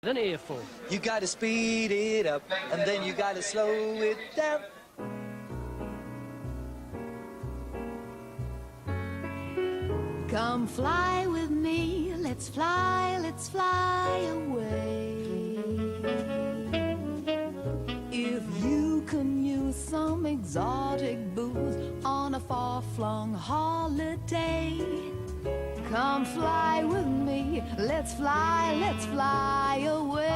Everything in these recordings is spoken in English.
an earful. You gotta speed it up, and then you gotta slow it down. Come fly with me, let's fly away. If you can use some exotic booze on a far-flung holiday, come fly with me, let's fly away.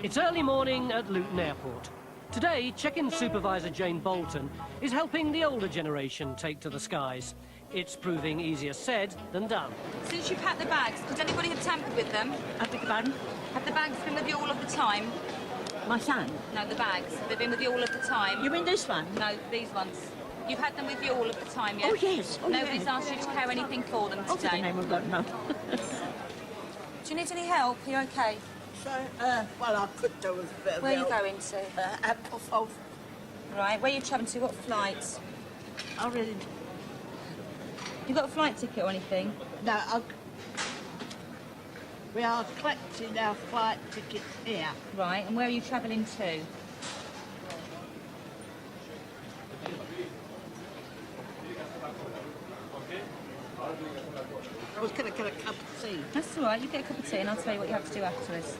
It's early morning at Luton Airport. Today, check-in supervisor Jane Bolton is helping the older generation take to the skies. It's proving easier said than done. Since you've had the bags, could anybody have tampered with them? I beg your pardon? Have the bags been with you all of the time? My son? No, the bags. They've been with you all of the time? You mean this one? No, these ones. You've had them with you all of the time, yeah? Oh, yes. Oh, Nobody's yes. asked you to carry anything for them Oh, for the today? name of God, no. Do you need any help? Are you okay? So, well, I could do with a bit of Where are you help. going to? Apple. Right, where are you travelling to? What flights? I really... You got a flight ticket or anything? No, we are collecting our flight tickets here. Right, and where are you travelling to? I was going to get a cup of tea. That's all right, you get a cup of tea and I'll tell you what you have to do afterwards.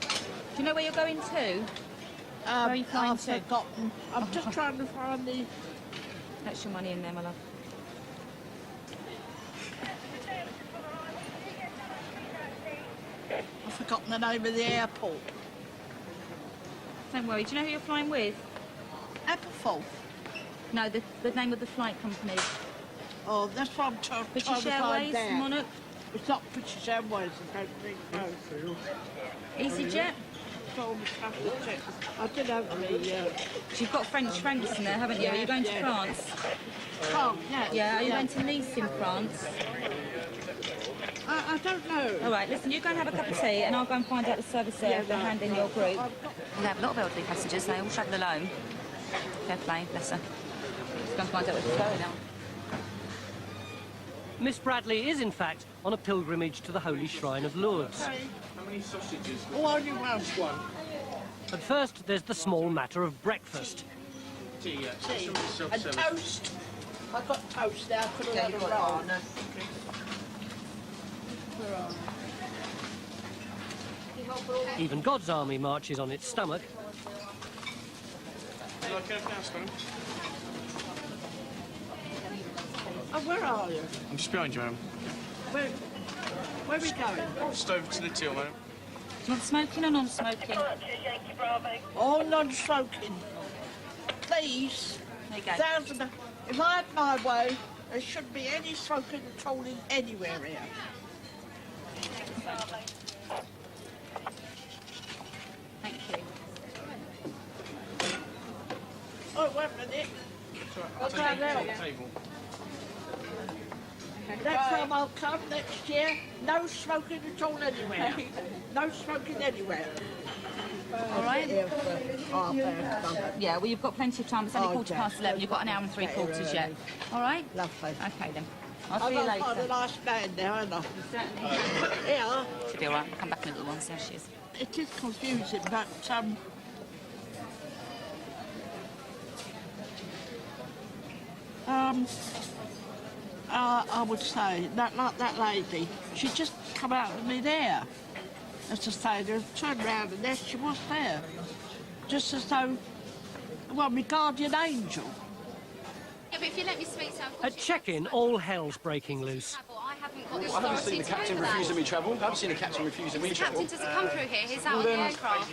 Do you know where you're going to? Where are you flying I've to? forgotten. I'm just trying to find the... That's your money in there, my love. I've forgotten the name of the airport. Don't worry, do you know who you're flying with? Appleful. No, the name of the flight company. Oh, that's what I'm trying to British find Airways, out. Monarch, It's not British Airways, I don't think. No. Easyjet. So I have to check. I did have the... You've got French francs in there, haven't you? Are you going to Yeah. France? Oh, yeah. Yeah, are you going to Nice in France? I don't know. All right, listen, you go and have a cup of tea and I'll go and find out the service there to hand in your group. We have a lot of elderly passengers, they all travel alone. Fair play, bless her. Let's go and find out what's going on. Miss Bradley is, in fact, on a pilgrimage to the Holy Shrine of Lourdes. How many sausages? Oh, only one. But first, there's the small matter of breakfast. Tea. And toast. I've got toast now. Could have had a roll. Even God's army marches on its stomach. Oh, where are you? I'm just behind you, madam. Where are we going? Just over to the till, madam. Do you want smoking or non-smoking? All non-smoking. Please. There you go. If I had my way, there shouldn't be any smoking at all in anywhere here. Thank you. Oh, wait a minute. I'll go out. Table. Next time I'll come next year, no smoking at all anywhere. No smoking anywhere. All right? Yeah, well, you've got plenty of time. It's only Oh, 11:15. You've got an hour and 3/4 yet. All right? Lovely. Okay, then. I'll see you I'm a later. nice man now, aren't I? Certainly. Yeah. Should be all right. I'll come back in a little while and see how she is. It is confusing, but I would say that, like that lady, she just come out of mid-air. As to say, there turned round and there she was there, just as though, well, my guardian angel. Yeah, but if you let me speak to her, At check-in, all hell's breaking loose. I haven't got the I haven't authority seen the to go captain for that. refusing me travel. I haven't seen the captain refusing me The travel. captain doesn't come through here. He's out on the aircraft.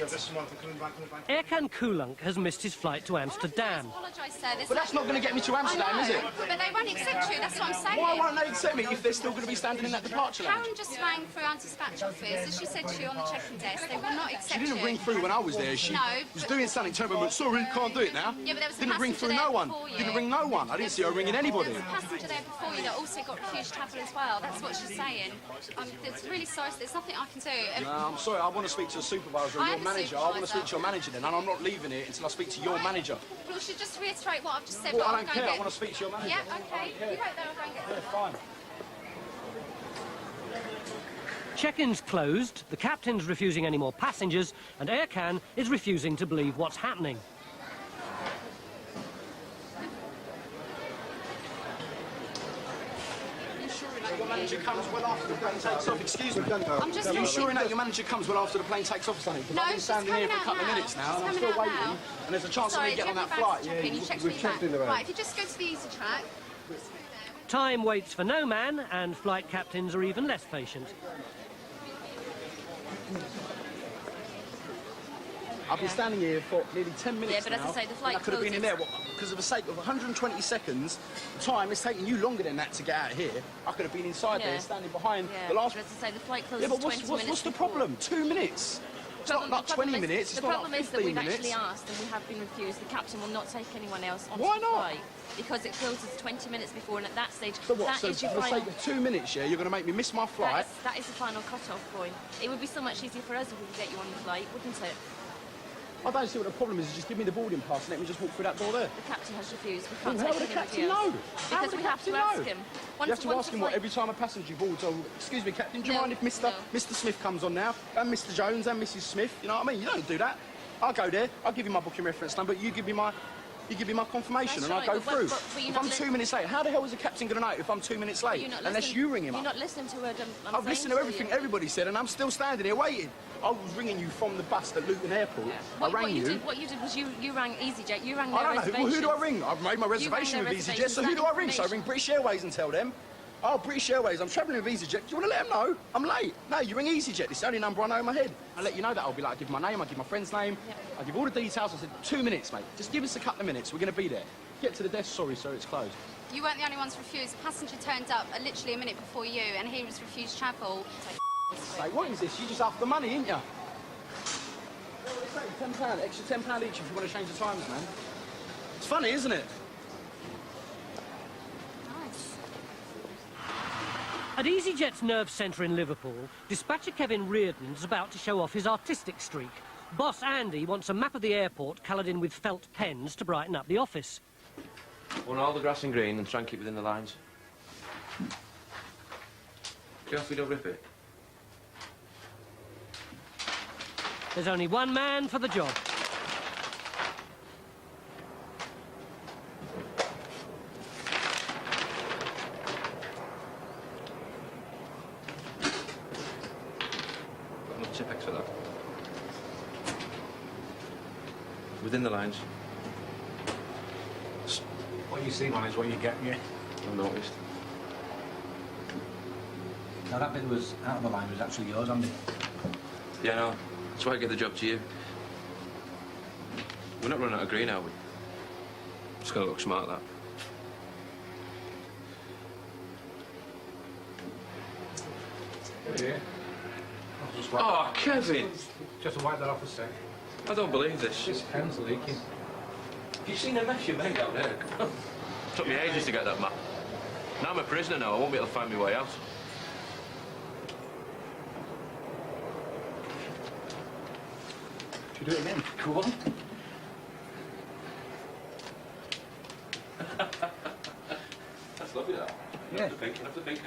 Air Kulunk has missed his flight to Amsterdam. Apologise, sir. But that's not going to get me to Amsterdam, is it? But they won't accept you. That's what I'm saying. Why won't they accept me if they're still going to be standing in that departure lounge? Karen just rang through anti-dispatch office. As she said to you on the check-in desk, they will not accept She didn't you. ring through when I was there. She No, was but- doing something, turned around and went, sorry, can't do it now. Yeah, but there was a Didn't ring through passenger no there one. before you. Didn't ring no one. I didn't see her ringing anybody. There's a passenger there before you that also got refused travel as well. That's what she's saying. It's really sorry. There's nothing I can do. No, I'm sorry. I want to speak to the supervisor or I your am a manager. I want to speak supervisor. to your manager then, and I'm not leaving it until I speak to your manager. Well, we should just reiterate what I've just said. Well, but I I'll don't go care. and I get- want to speak to your manager. Yeah, okay. You wait there. I'll go and get Yeah, fine. check-in's closed, the captain's refusing any more passengers, and Aircan is refusing to believe what's happening. Your manager comes well after the plane takes off. Excuse me. I'm just Are you looking sure at that your manager comes well after the plane takes off or something? Because No, I've been she's standing here for a coming couple out of minutes now. now, and I'm She's still coming out waiting. now. And there's a chance of Sorry, me getting on do you that have your flight. bags to check in? You checked we've checked in the bag. Right, if you just go to the Easyjet. Time waits for no man, and flight captains are even less patient. I've been standing here for nearly 10 minutes Yeah, but as I say, the flight I could have been in there closes. because of the sake of 120 seconds. The time it's taking you longer than that to get out of here. I could have been inside there, standing behind the last. But as I say, the flight closes Yeah, but 20 minutes what's the before. problem? 2 minutes. It's not 20 minutes. It's The not problem like is that 15 we've minutes. actually asked and we have been refused. The captain will not take anyone else onto Why the not? flight because it closes 20 minutes before, and at that stage, So what? that So is for your the final. sake of 2 minutes, yeah, you're going to make me miss my flight. That is the final cut-off point. It would be so much easier for us if we could get you on the flight, wouldn't it? I don't see what the problem is. Just give me the boarding pass and let me just walk through that door there. The captain has refused. We Well, can't how take would the anybody captain else. know? How Because would we the have to captain ask know? him. You have to ask him what every time a passenger boards. Oh, excuse me, Captain. Do you No, mind if Mr. no. Mr. Smith comes on now, and Mr. Jones and Mrs. Smith? You know what I mean? You don't do that. I'll go there. I'll give you my booking reference number. You give me my confirmation, That's and I'll right, go but through. you're If not I'm 2 minutes late, how the hell is the captain going to know if I'm 2 minutes late? You're not Unless listening- you ring him You're up. not listening to what I'm I've listened to everything everybody said, and I'm still standing here waiting. I was ringing you from the bus at Luton Airport. I rang you. What you did was you rang Easyjet. You rang I their don't know. Well, reservations. who do I ring? I've made my reservation their with Easyjet, reservations, so who that do I ring? So I information. ring British Airways and tell them, oh, British Airways, I'm travelling with Easyjet. Do you want to let them know? I'm late. No, you ring Easyjet. It's the only number I know in my head. I'll let you know that. I'll be like, I give my name, I give my friend's name, I give all the details. I said, 2 minutes, mate. Just give us a couple of minutes. We're going to be there. Get to the desk. Sorry, sir, it's closed. You weren't the only ones refused. A passenger turned up literally a minute before you, and he was refused travel. Say, what is this? You just after money, ain't you? £10, extra £10 each if you want to change the times, man. It's funny, isn't it? Nice. At Easyjet's nerve centre in Liverpool, dispatcher Kevin Reardon's about to show off his artistic streak. Boss Andy wants a map of the airport coloured in with felt pens to brighten up the office. Want all the grass and green and try and keep within the lines. Careful you don't rip it. There's only one man for the job. Got enough Tipex for that. Within the lines. What you see, man, is what you get, yeah. I've noticed. Now, that bit was out of the line was actually yours, Andy. Yeah, no. That's why I gave the job to you. We're not running out of green, are we? It's gonna look smart, that. Yeah. Oh, Kevin! Just wipe that off a sec. I don't believe this. This pen's leaking. Have you seen the mess you made out there? Took me ages to get that map. Now I'm a prisoner now. I won't be able to find my way out. Should we do it again? Go on. That's lovely, that. Yeah. Have to think.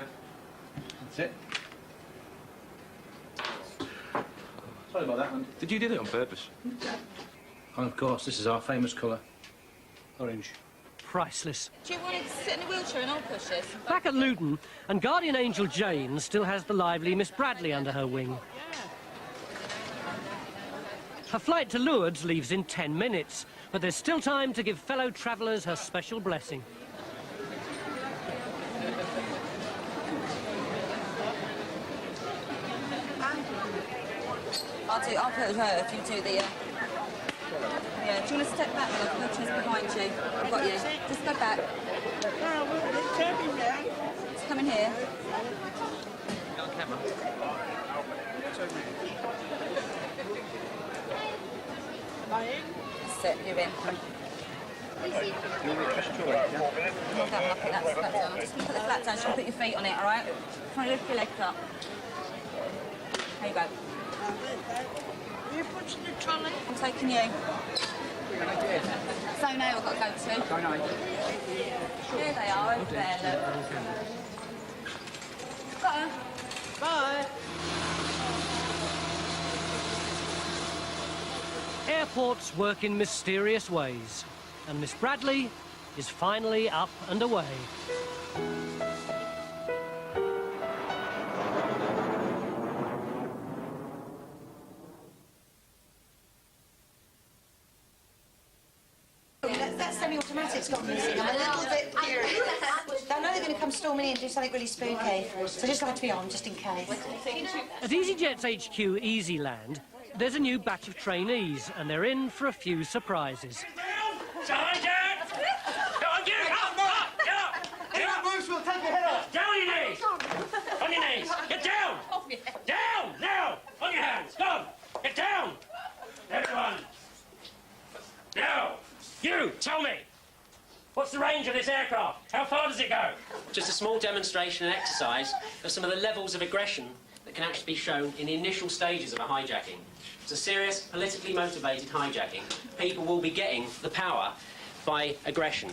That's it. Sorry about that, man. Did you do that on purpose? And of course, this is our famous colour. Orange. Priceless. Do you want to sit in a wheelchair and I'll push it? Back at Luton, and guardian angel Jane still has the lively Miss Bradley under her wing. Her flight to Lourdes leaves in 10 minutes, but there's still time to give fellow travellers her special blessing. I'll put her if you do the... Yeah, do you want to step back? The wheelchair's behind you. I've got you. Just go back. Just come in here. On camera. That's it, you're in. Look that, look it, that's flat down. I'm just going to put the flat down, so you put your feet on it, all right? Try to lift your legs up. There you go. You pushing the trolley? I'm taking you. So now we've got to go to. There they are, over there, look. Got her. Bye. Airports work in mysterious ways, and Miss Bradley is finally up and away. That semi-automatic's gone missing. I'm a little bit curious. I know they're going to come storming in and do something really spooky, so I just like to be on, just in case. At Easyjet's HQ, Easyland, there's a new batch of trainees, and they're in for a few surprises. Sergeant! Go on, you! Up! Get up! Get up! Bruce, we'll take your head off. Down on your knees! On your knees! Get down! Down! Now! On your hands! Go on! Get down! Everyone! Now! You! Tell me! What's the range of this aircraft? How far does it go? Just a small demonstration and exercise of some of the levels of aggression that can actually be shown in the initial stages of a hijacking. It's a serious, politically motivated hijacking. People will be getting the power by aggression.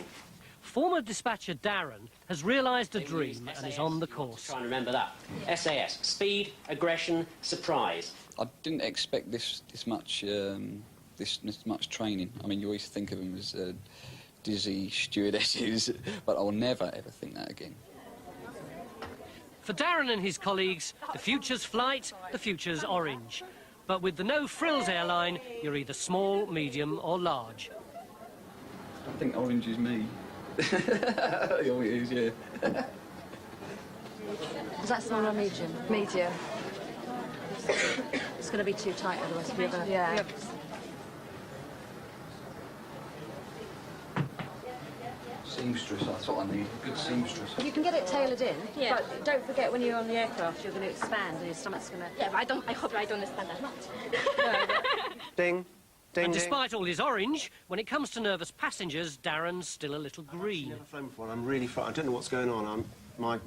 Former dispatcher Darren has realised a dream and is on the course. Try and remember that. SAS, speed, aggression, surprise. I didn't expect this much training. I mean, you always think of them as dizzy stewardesses, but I'll never ever think that again. For Darren and his colleagues, the future's flight, the future's orange. But with the no-frills airline, you're either small, medium or large. I think orange is me. Oh, it is, yeah. Is that small or medium? Medium. It's going to be too tight otherwise. Yeah. Seamstress, that's what I need. Good seamstress. You can get it tailored in, but don't forget when you're on the aircraft, you're going to expand and your stomach's going to... Yeah, but I hope I don't understand that much. Ding. Ding, And ding. despite all his orange, when it comes to nervous passengers, Darren's still a little green. I've never flown before. I'm really frightened. I don't know what's going on. My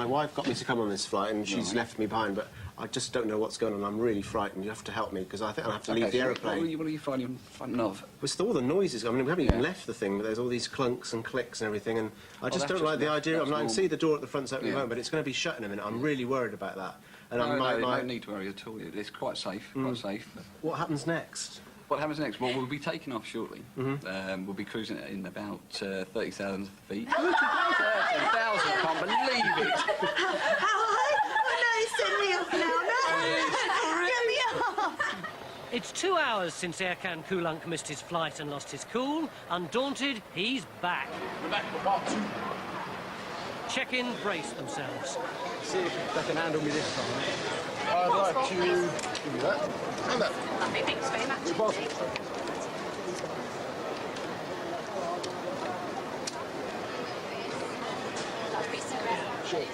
wife got me to come on this flight, and she's left me behind. But I just don't know what's going on. I'm really frightened. You have to help me because I think I'll have to leave the aeroplane. What are you frightened of? With all the noises. I mean, we haven't even left the thing, but there's all these clunks and clicks and everything, and I just don't like the idea. I mean, I can see the door at the front's open at the moment, but it's going to be shut in a minute. I'm really worried about that. And no need to worry at all. It's quite safe. Quite safe. What happens next? What happens next? Well, we'll be taking off shortly. We'll be cruising in about 30,000 feet. 30,000! Can't believe it! Send me off now, no! Get me off! It's 2 hours since Aircan Kulunk missed his flight and lost his cool. Undaunted, he's back. We're back for part 2. Check-in brace themselves. See if they can handle me this time. I'd like to give you that. And that. Lovely, thanks very much. You're welcome. Lovely, sorry.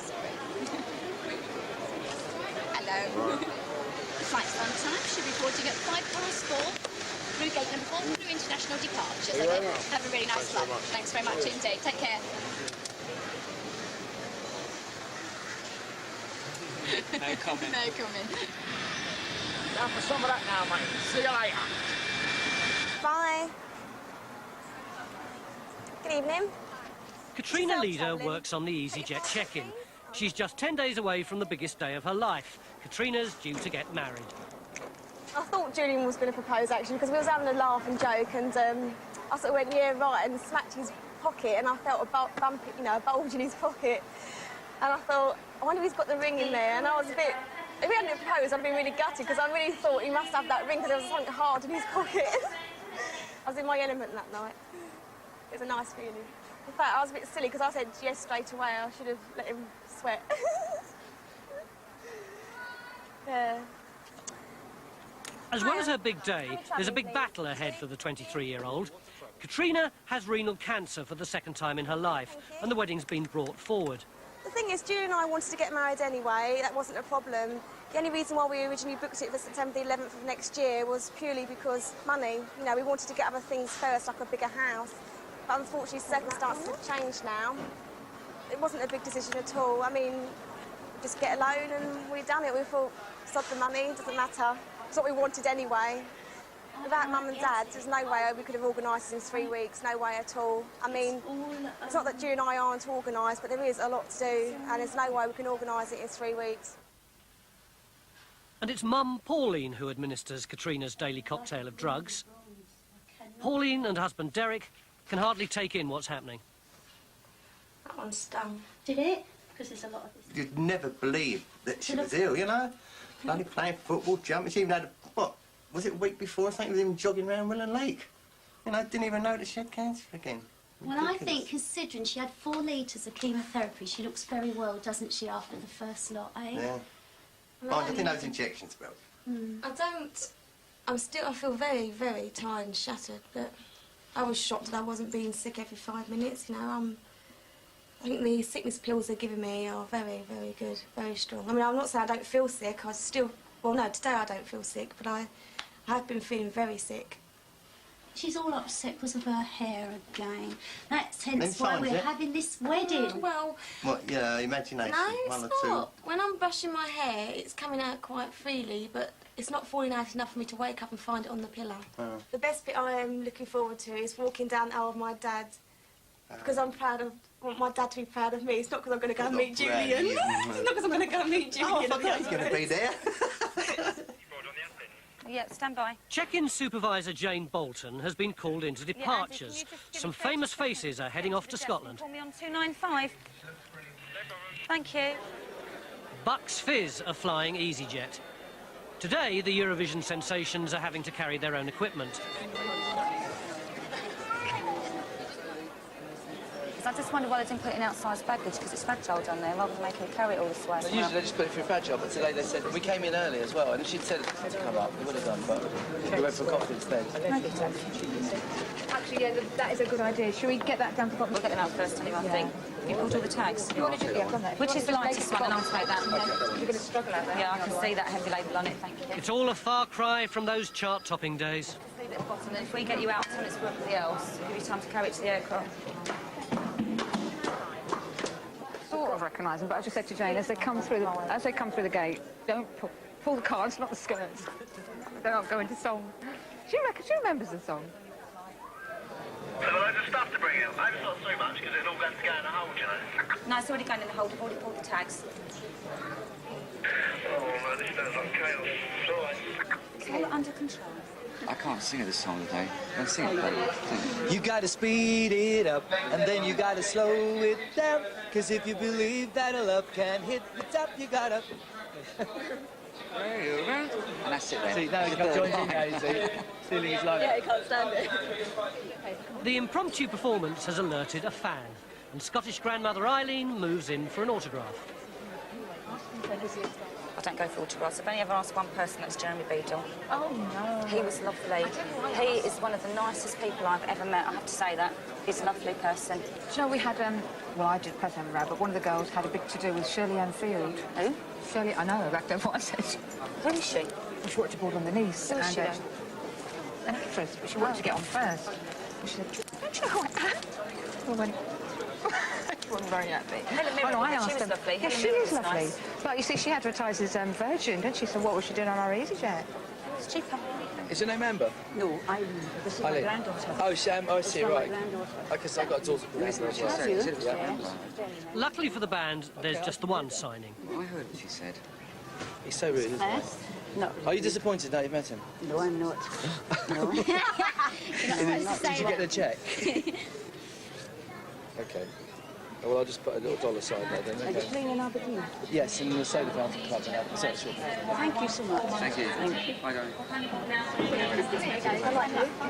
Hello. The flight's on time. Should be boarding at 4:05. Through gate number 4 through international departures. Okay? Have a really nice flight. Thanks very much indeed. Take care. No comment. No comment. Now for some of that now, mate. See you later. Bye. Good evening. Katrina Leader works on the Easyjet check-in. She's just 10 days away from the biggest day of her life. Katrina's due to get married. I thought Julian was going to propose, actually, because we was having a laugh and joke, and I sort of went, yeah, right, and smacked his pocket, and I felt a bump, a bulge in his pocket. And I thought, I wonder if he's got the ring in there. And I was a bit... If he hadn't proposed, I'd be really gutted, because I really thought he must have that ring, because there was something hard in his pocket. I was in my element that night. It was a nice feeling. In fact, I was a bit silly, because I said yes straight away. I should have let him sweat. Yeah. As well as her big day, there's a big battle ahead for the 23-year-old. Katrina has renal cancer for the second time in her life, and the wedding's been brought forward. The thing is, Julian and I wanted to get married anyway. That wasn't a problem. The only reason why we originally booked it for September the 11th of next year was purely because money. You know, we wanted to get other things first, like a bigger house. But unfortunately, circumstances have changed now. It wasn't a big decision at all. I mean, just get a loan and we'd done it. We thought, sod the money, doesn't matter. It's what we wanted anyway. Without Mum and Dad, there's no way we could have organised this in 3 weeks, no way at all. I mean, it's not that Julian and I aren't organised, but there is a lot to do, and there's no way we can organise it in 3 weeks. And it's mum Pauline who administers Katrina's daily cocktail of drugs. Pauline and husband Derek can hardly take in what's happening. That one stung. Did it? Because there's a lot of this. You'd never believe that she was ill, you know? Bloody playing football, jumping. She even had, what, was it a week before? I think we were even jogging around Willen Lake. You know, didn't even know that she had cancer again. Well, I think considering she had 4 litres of chemotherapy, she looks very well, doesn't she, after the first lot, eh? Yeah. Oh, I think those injections, Bill. I feel very, very tired and shattered, but I was shocked that I wasn't being sick every 5 minutes, you know. I think the sickness pills they're giving me are very, very good, very strong. I mean, I'm not saying I don't feel sick, well, no, today I don't feel sick, but I have been feeling very sick. She's all upset because of her hair again. That's hence why we're having this wedding. Well... What, yeah, imagination, no, one or it's two. not. When I'm brushing my hair, it's coming out quite freely, but it's not falling out enough for me to wake up and find it on the pillow. Oh. The best bit I am looking forward to is walking down the aisle with my dad, because I want my dad to be proud of me. It's not because I'm going to go and meet Julian. It's not because I'm going to go and meet Julian. Oh, I forgot he's going to be there. Yeah, stand by. Check-in supervisor Jane Bolton has been called into departures. Some famous faces are heading off to Scotland. Call me on 295. Thank you. Bucks Fizz are flying Easyjet. Today, the Eurovision sensations are having to carry their own equipment. I just wonder why they didn't put it in outsized baggage, because it's fragile down there, rather than make her carry it all this way. Usually they just put it through fragile, but today they said, we came in early as well, and if she'd said it to come up, we would have done, but we went for coffee instead. Actually, yeah, that is a good idea. Should we get that down to the bottom? We'll get them out first, anyway, I think. You pulled all the tags? You want to do that? Which is the lightest one, and I'll take that. You're going to struggle out there. Yeah, I can see that heavy label on it, thank you. It's all a far cry from those chart-topping days. Leave it at the bottom, and if we get you out when it's for everybody else, give you time to carry it to the aircraft. Sort of recognise them, but I just said to Jane, as they come through the gate, don't pull the cards, not the skirts. They aren't going to song. She remembers the song. So loads of stuff to bring in. I haven't thought so much because it all going to go in the hold, you know. No, it's already going in the hold. I've already pulled the tags. Oh, man, this sounds like chaos. It's all under control. I can't sing at this time of the day. Don't sing it, baby. You gotta speed it up, and then you gotta slow it down. Cause if you believe that a love can hit the top, you gotta... And that's it then. See, now he comes joins in now, you see. Stealing his load. Yeah, he can't stand it. The impromptu performance has alerted a fan, and Scottish grandmother Eileen moves in for an autograph. I don't go for autographs. I've only ever asked one person, that's Jeremy Beadle. Oh, no. He was lovely. He is one of the nicest people I've ever met, I have to say that. He's a lovely person. Do you know, we had, well, I did press Emma, but one of the girls had a bit to do with Shirley Ann Field. Who? Shirley, I know, back then what I said. Who is she? Well, she wanted to board on the niece. Who is she, an actress, but she wanted to get on first. And she said, don't you know who I am? Well, when... She wasn't very happy. Helen Mirren, I asked she was them. lovely. Yeah, Helen she Mirren is was lovely. nice. But you see, she advertises Virgin, didn't she? So what was she doing on our EasyJet? It's cheaper. Is her name Amber? No, Eileen. This is my Eileen. granddaughter. Oh, Sam, I see, right. granddaughter. Because I've got a daughter called Amber as well. Yeah. Luckily for the band, there's just the one signing. I heard what she said. He's so rude, isn't he? No. Are you disappointed now you've met him? No, I'm not. No. Did you get the cheque? Okay. Well, I'll just put a little dollar sign there then. Are you Okay. playing in Aberdeen? Yes, in the Soda Fountain Club. Sorry, sure. Thank you so much. Thank you. Bye, darling.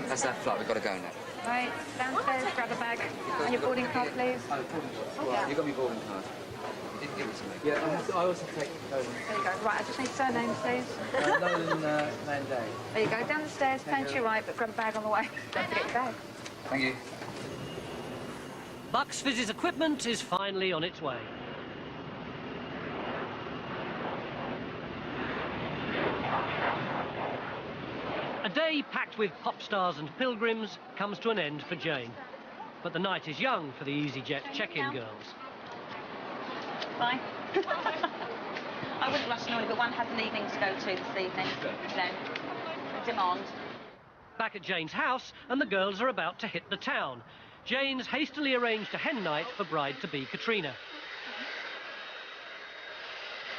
That's that flight. We've got to go now. Right, downstairs, grab a bag. And your boarding card, please. Oh, boarding card. Right, you got my boarding card. You didn't give it to me. Yeah, I also take Nolan. There you go. Right, I just need surnames, please. Nolan Landay. There you go, down the stairs, turn to your right, but grab a bag on the way. Don't forget your bag. Thank you. Bucks Fizz's equipment is finally on its way. A day packed with pop stars and pilgrims comes to an end for Jane. But the night is young for the Easyjet check-in girls. Bye. I wouldn't rush normally, but one has an evening to go to this evening. Then, demand. Back at Jane's house, and the girls are about to hit the town. Jane's hastily arranged a hen night for bride-to-be Katrina.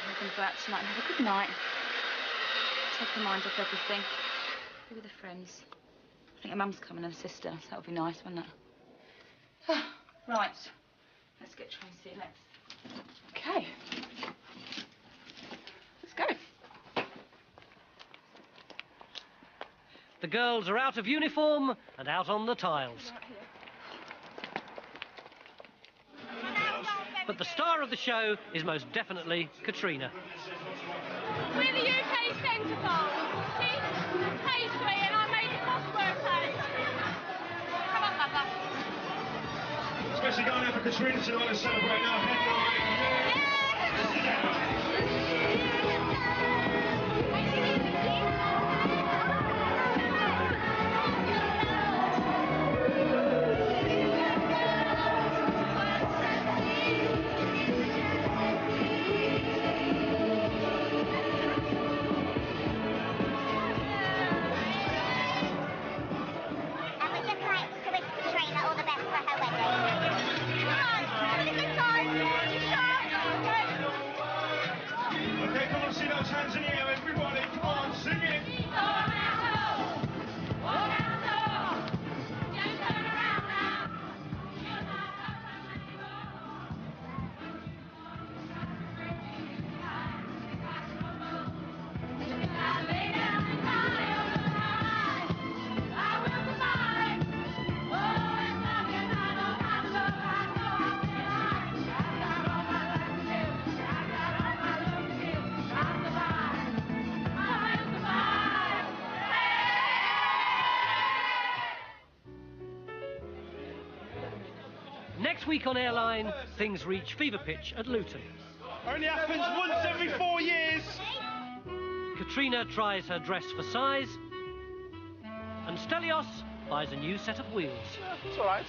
I'm going to go out tonight and have a good night. take her mind off everything. Be with her friends. I think her mum's coming and her sister, so that would be nice, wouldn't it? Right. Let's get Tracy next. Okay. Let's go. The girls are out of uniform and out on the tiles. But the star of the show is most definitely Katrina. We're the UK centre bar. See? Pastry, and I made the crossword page. Come on, Mother. Especially going out for Katrina, so they want to celebrate now. Okay, come on, see those hands in the air, everybody. Come on, sing it. Next week on Airline, things reach fever pitch at Luton. Only happens once every 4 years. Katrina tries her dress for size, and Stelios buys a new set of wheels. It's all right.